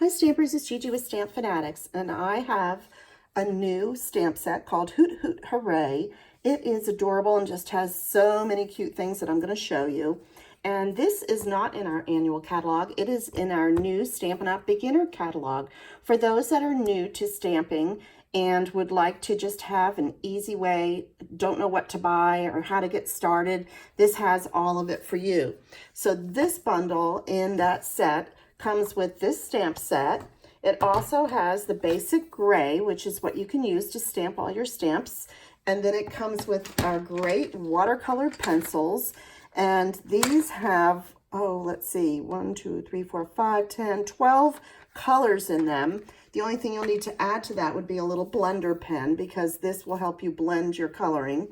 Hi Stampers, it's Gigi with Stampfunatics, and I have a new stamp set called Hoot Hoot Hooray. It is adorable and just has so many cute things that I'm going to show you. And this is not in our annual catalog. It is in our new Stampin' Up! Beginner catalog for those that are new to stamping and would like to just have an easy way, don't know what to buy or how to get started. This has all of it for you. So this bundle in that set comes with this stamp set. It also has the basic gray, which is what you can use to stamp all your stamps. And then it comes with our great watercolor pencils. And these have, oh, let's see, 1, 2, 3, 4, 5, 10, 12 colors in them. The only thing you'll need to add to that would be a little blender pen, because this will help you blend your coloring.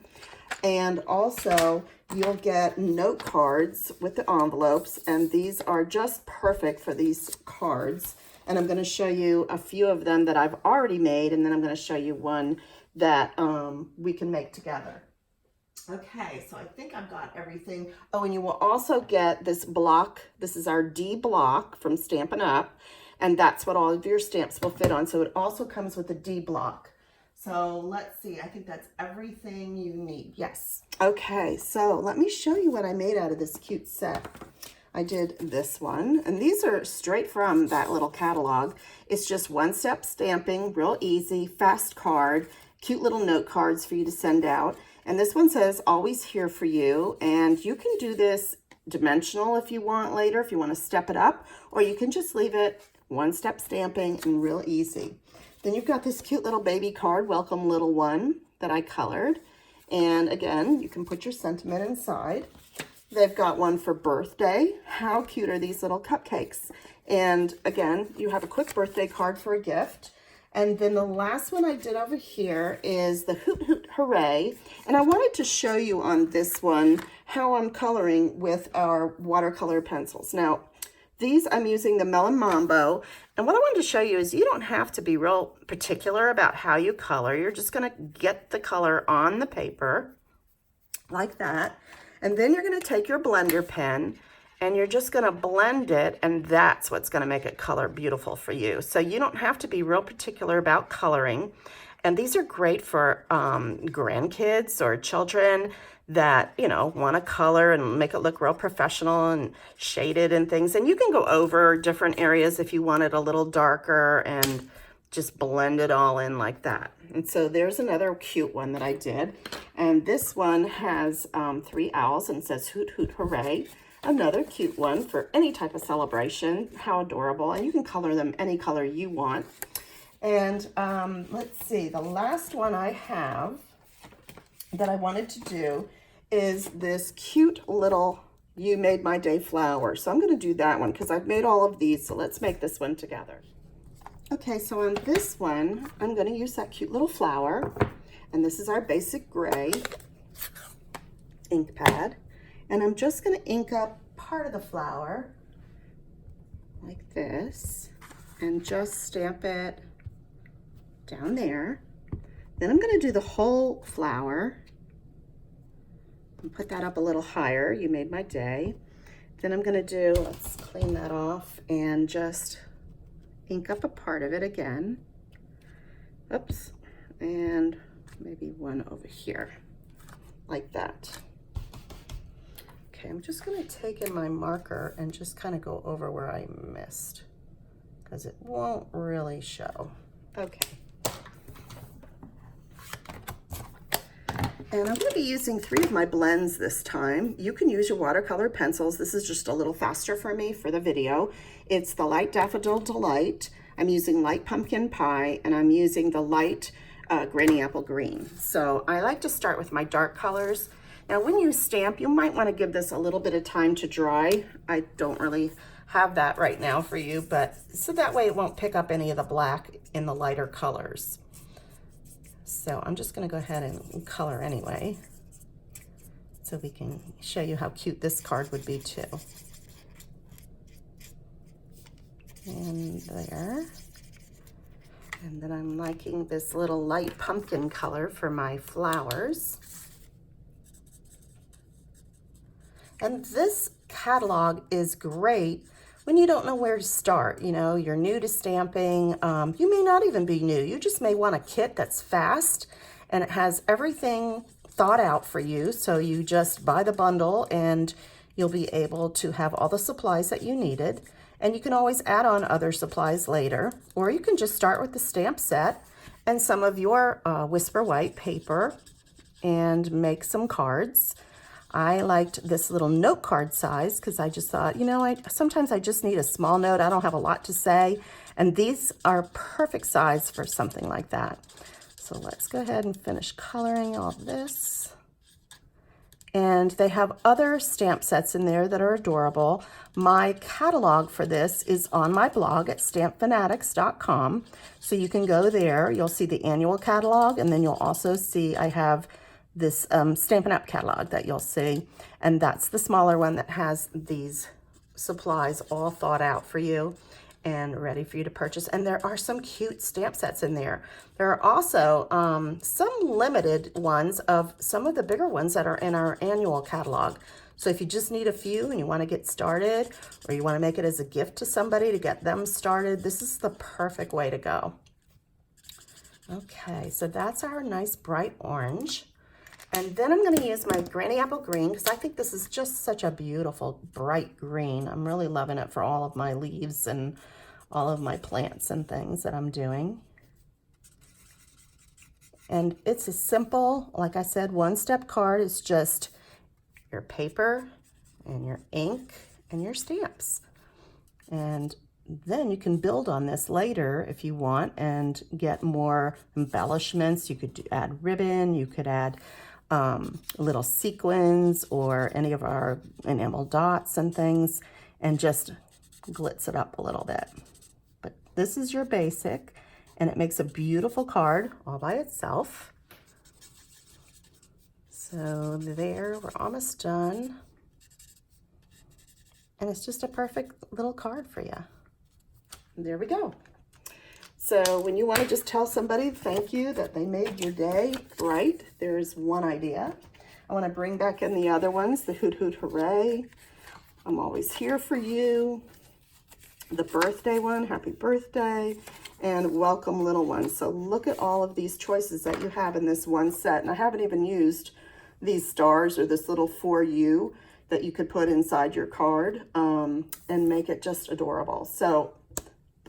And also you'll get note cards with the envelopes, and these are just perfect for these cards. And I'm going to show you a few of them that I've already made, and then I'm going to show you one that we can make together. Okay, so I think I've got everything. Oh, and you will also get this block. This is our D block from Stampin' Up, and that's what all of your stamps will fit on. So it also comes with a D block. So let's see, I think that's everything you need. Yes. Okay, so let me show you what I made out of this cute set. I did this one, and these are straight from that little catalog. It's just one-step stamping, real easy, fast card, cute little note cards for you to send out. And this one says, always here for you. And you can do this dimensional if you want later, if you want to step it up, or you can just leave it one-step stamping and real easy. Then you've got this cute little baby card, welcome little one, that I colored. And again, you can put your sentiment inside. They've got one for birthday. How cute are these little cupcakes? And again, you have a quick birthday card for a gift. And then the last one I did over here is the Hoot Hoot Hooray. And I wanted to show you on this one how I'm coloring with our watercolor pencils. Now, these I'm using the Melon Mambo, and what I wanted to show you is you don't have to be real particular about how you color. You're just going to get the color on the paper like that, and then you're going to take your blender pen and you're just going to blend it, and that's what's going to make it color beautiful for you. So you don't have to be real particular about coloring, and these are great for grandkids or children that, you know, want to color and make it look real professional and shaded and things. And you can go over different areas if you want it a little darker and just blend it all in like that. And so there's another cute one that I did. And this one has 3 owls and says Hoot Hoot Hooray. Another cute one for any type of celebration. How adorable. And you can color them any color you want. And let's see, the last one I have that I wanted to do is this cute little You Made My Day flower. So I'm going to do that one because I've made all of these. So let's make this one together. Okay, so on this one, I'm going to use that cute little flower. And this is our basic gray ink pad. And I'm just going to ink up part of the flower like this and just stamp it down there. Then I'm going to do the whole flower and put that up a little higher. You made my day. Then I'm going to do, let's clean that off and just ink up a part of it again. Oops. And maybe one over here like that. Okay, I'm just going to take in my marker and just kind of go over where I missed because it won't really show. Okay. And I'm going to be using 3 of my blends this time. You can use your watercolor pencils. This is just a little faster for me for the video. It's the Light Daffodil Delight. I'm using Light Pumpkin Pie, and I'm using the Light Granny Apple Green. So I like to start with my dark colors. Now when you stamp, you might want to give this a little bit of time to dry. I don't really have that right now for you, but so that way it won't pick up any of the black in the lighter colors. So I'm just going to go ahead and color anyway, so we can show you how cute this card would be too. And there. And then I'm liking this little light pumpkin color for my flowers. And this catalog is great when you don't know where to start. You know, you're new to stamping. You may not even be new. You just may want a kit that's fast and it has everything thought out for you. So you just buy the bundle and you'll be able to have all the supplies that you needed. And you can always add on other supplies later, or you can just start with the stamp set and some of your Whisper White paper and make some cards. I liked this little note card size because I just thought, you know, sometimes I just need a small note. I don't have a lot to say, and these are perfect size for something like that. So let's go ahead and finish coloring all this. And they have other stamp sets in there that are adorable. My catalog for this is on my blog at Stampfunatics.com. So you can go there. You'll see the annual catalog, and then you'll also see I have this Stampin' Up! Catalog that you'll see. And that's the smaller one that has these supplies all thought out for you and ready for you to purchase. And there are some cute stamp sets in there. There are also some limited ones of some of the bigger ones that are in our annual catalog. So if you just need a few and you want to get started, or you want to make it as a gift to somebody to get them started, this is the perfect way to go. Okay, so that's our nice bright orange. And then I'm going to use my Granny Apple Green because I think this is just such a beautiful bright green. I'm really loving it for all of my leaves and all of my plants and things that I'm doing. And it's a simple, like I said, one-step card. It's just your paper and your ink and your stamps. And then you can build on this later if you want and get more embellishments. You could add ribbon, you could add little sequins or any of our enamel dots and things, and just glitz it up a little bit. But this is your basic, and it makes a beautiful card all by itself. So there, we're almost done. And it's just a perfect little card for you. There we go. So when you want to just tell somebody thank you that they made your day bright, there's one idea. I want to bring back in the other ones, the Hoot Hoot Hooray. I'm always here for you. The birthday one, happy birthday, and welcome little ones. So look at all of these choices that you have in this one set. And I haven't even used these stars or this little for you that you could put inside your card and make it just adorable. So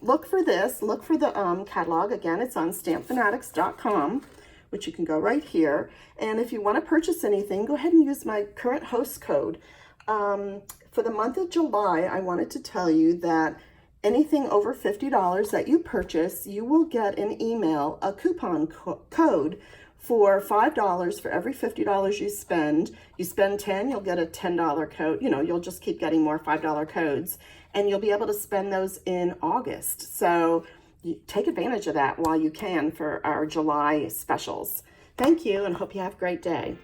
look for this, look for the catalog. Again, it's on Stampfunatics.com, which you can go right here. And if you want to purchase anything, go ahead and use my current host code. For the month of July, I wanted to tell you that anything over $50 that you purchase, you will get an email, a coupon code for $5 for every $50 you spend. You spend 10, you'll get a $10 code. You know, you'll just keep getting more $5 codes, and you'll be able to spend those in August. So you take advantage of that while you can for our July specials. Thank you, and hope you have a great day.